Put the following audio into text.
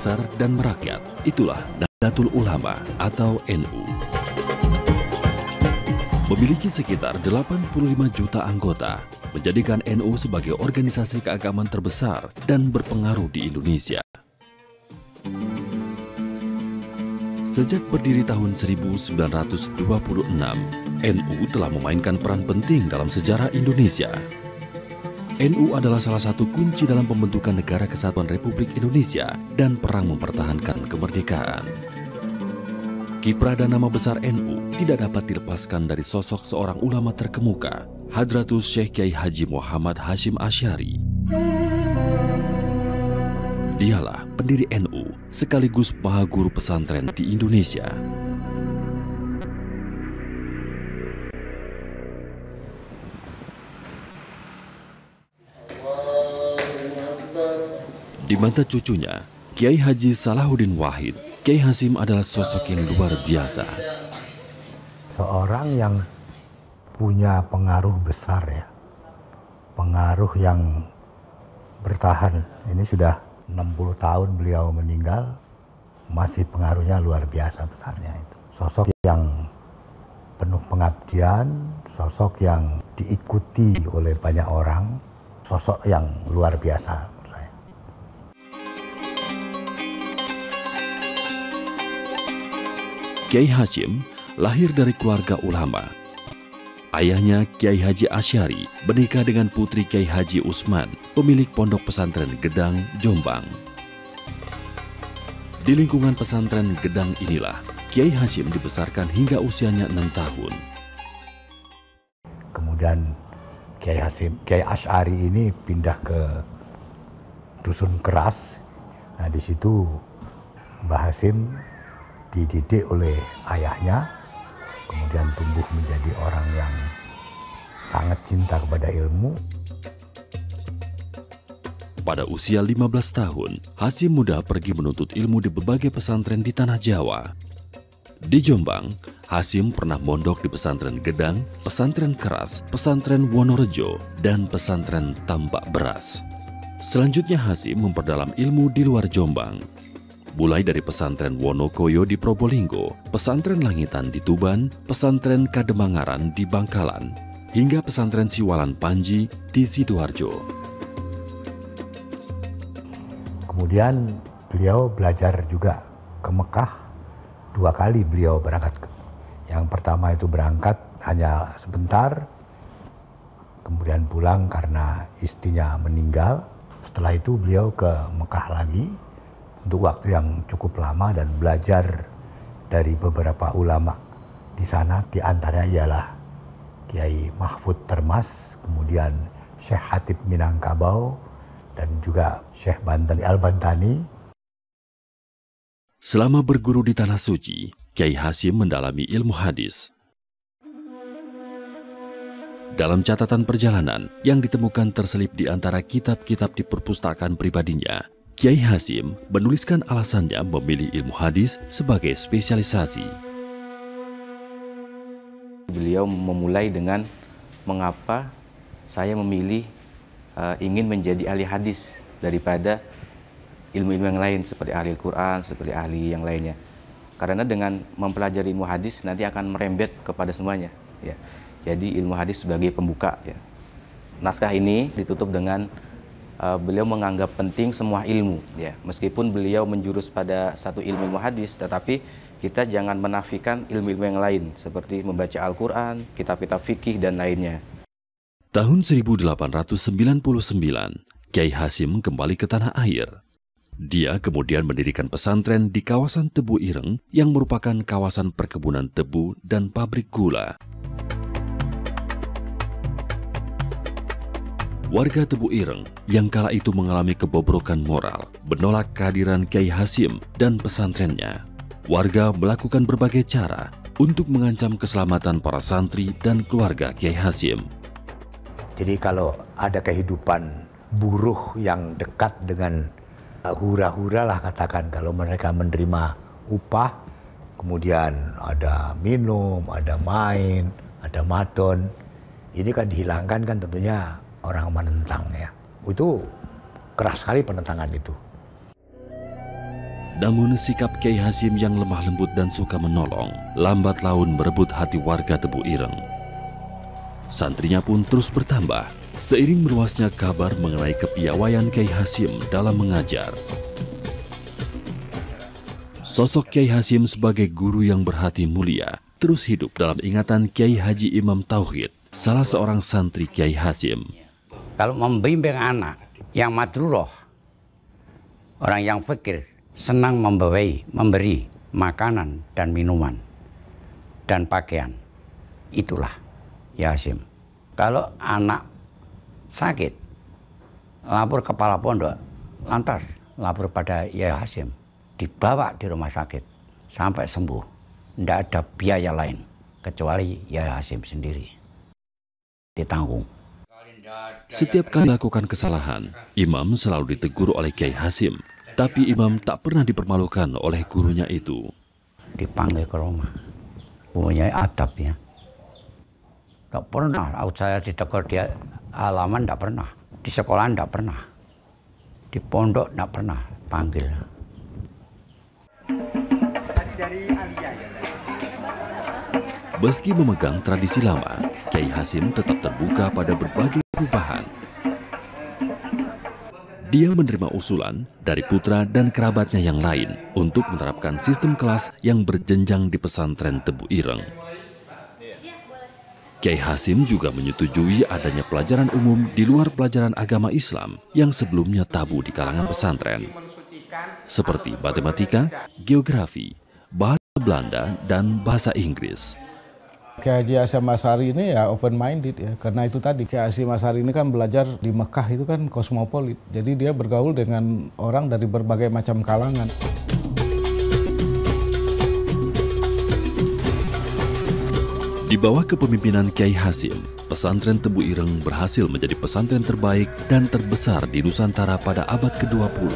besar dan merakyat. Itulah Nahdlatul Ulama atau NU. Memiliki sekitar 85 juta anggota, menjadikan NU sebagai organisasi keagamaan terbesar dan berpengaruh di Indonesia. Sejak berdiri tahun 1926, NU telah memainkan peran penting dalam sejarah Indonesia. NU adalah salah satu kunci dalam pembentukan Negara Kesatuan Republik Indonesia dan perang mempertahankan kemerdekaan. Kiprah dan nama besar NU tidak dapat dilepaskan dari sosok seorang ulama terkemuka, Hadratus Syekh Kiai Haji Muhammad Hasyim Asy'ari. Dialah pendiri NU sekaligus maha guru pesantren di Indonesia. Di mata cucunya, Kiai Haji Salahuddin Wahid, Kiai Hasyim adalah sosok yang luar biasa. Seorang yang punya pengaruh besar ya, pengaruh yang bertahan. Ini sudah 60 tahun beliau meninggal, masih pengaruhnya luar biasa besarnya itu. Sosok yang penuh pengabdian, sosok yang diikuti oleh banyak orang, sosok yang luar biasa menurut saya. Kiai Hasyim lahir dari keluarga ulama. Ayahnya, Kiai Haji Asy'ari, menikah dengan putri Kiai Haji Usman, pemilik pondok pesantren Gedang, Jombang. Di lingkungan pesantren Gedang inilah, Kiai Hasyim dibesarkan hingga usianya 6 tahun. Kemudian Kiai Asy'ari ini pindah ke Dusun Keras. Nah, di situ Mbah Hasyim dididik oleh ayahnya, kemudian tumbuh menjadi orang yang sangat cinta kepada ilmu. Pada usia 15 tahun, Hasyim muda pergi menuntut ilmu di berbagai pesantren di tanah Jawa. Di Jombang, Hasyim pernah mondok di pesantren Gedang, pesantren Keras, pesantren Wonorejo, dan pesantren Tambak Beras. Selanjutnya Hasyim memperdalam ilmu di luar Jombang, mulai dari pesantren Wonokoyo di Probolinggo, pesantren Langitan di Tuban, pesantren Kademangaran di Bangkalan, hingga pesantren Siwalan Panji di Sidoarjo. Kemudian beliau belajar juga ke Mekah. 2 kali beliau berangkat. Yang pertama itu berangkat hanya sebentar, kemudian pulang karena istrinya meninggal. Setelah itu beliau ke Mekah lagi untuk waktu yang cukup lama dan belajar dari beberapa ulama di sana. Di antaranya ialah Kiai Mahfud Termas, kemudian Syekh Hatib Minangkabau, dan juga Syekh Banten Al-Bantani. Selama berguru di Tanah Suci, Kiai Hasyim mendalami ilmu hadis. Dalam catatan perjalanan yang ditemukan terselip di antara kitab-kitab di perpustakaan pribadinya, Kiai Hasyim menuliskan alasannya memilih ilmu hadis sebagai spesialisasi. Beliau memulai dengan mengapa saya memilih ingin menjadi ahli hadis daripada ilmu-ilmu yang lain seperti ahli Al-Quran, seperti ahli yang lainnya. Karena dengan mempelajari ilmu hadis nanti akan merembet kepada semuanya. Ya. Jadi ilmu hadis sebagai pembuka. Ya. Naskah ini ditutup dengan beliau menganggap penting semua ilmu, ya. Meskipun beliau menjurus pada satu ilmu hadis, tetapi kita jangan menafikan ilmu-ilmu yang lain, seperti membaca Al-Quran, kitab-kitab fikih, dan lainnya. Tahun 1899, Kiai Hasyim kembali ke tanah air. Dia kemudian mendirikan pesantren di kawasan Tebu Ireng yang merupakan kawasan perkebunan tebu dan pabrik gula. Warga Tebu Ireng yang kala itu mengalami kebobrokan moral menolak kehadiran Kiai Hasyim dan pesantrennya. Warga melakukan berbagai cara untuk mengancam keselamatan para santri dan keluarga Kiai Hasyim. Jadi kalau ada kehidupan buruh yang dekat dengan hura-hura lah katakan, kalau mereka menerima upah, kemudian ada minum, ada main, ada madon, ini kan dihilangkan kan tentunya orang menentang ya. Itu keras sekali penentangan itu. Namun sikap Kiai Hasyim yang lemah lembut dan suka menolong, lambat laun merebut hati warga Tebu Ireng. Santrinya pun terus bertambah, seiring meluasnya kabar mengenai kepiawaian Kiai Hasyim dalam mengajar. Sosok Kiai Hasyim sebagai guru yang berhati mulia terus hidup dalam ingatan Kiai Haji Imam Tauhid, salah seorang santri Kiai Hasyim. Kalau membimbing anak yang madruroh, orang yang fikir, senang memberi makanan dan minuman dan pakaian, itulah Kiai Hasyim. Kalau anak sakit, lapor kepala pondok, lantas lapor pada Kiai Hasyim, dibawa di rumah sakit sampai sembuh. Tidak ada biaya lain kecuali Kiai Hasyim sendiri ditanggung. Setiap kali melakukan kesalahan, Imam selalu ditegur oleh Kiai Hasyim. Tapi Imam tak pernah dipermalukan oleh gurunya itu. Dipanggil ke rumah, punya adab ya. Tak pernah, saya ditegur di halaman tak pernah, di sekolah tak pernah, di pondok tak pernah panggil. Meski memegang tradisi lama, Kiai Hasyim tetap terbuka pada berbagai perubahan. Dia menerima usulan dari putra dan kerabatnya yang lain untuk menerapkan sistem kelas yang berjenjang di pesantren Tebu Ireng. Kiai Hasyim juga menyetujui adanya pelajaran umum di luar pelajaran agama Islam yang sebelumnya tabu di kalangan pesantren, seperti matematika, geografi, bahasa Belanda, dan bahasa Inggris. Kiai Haji Hasyim Asy'ari ini ya open minded ya, karena itu tadi Kiai Hasyim Asy'ari ini kan belajar di Mekah, itu kan kosmopolit, jadi dia bergaul dengan orang dari berbagai macam kalangan. Di bawah kepemimpinan Kiai Hasyim, pesantren Tebu Ireng berhasil menjadi pesantren terbaik dan terbesar di Nusantara pada abad ke-20.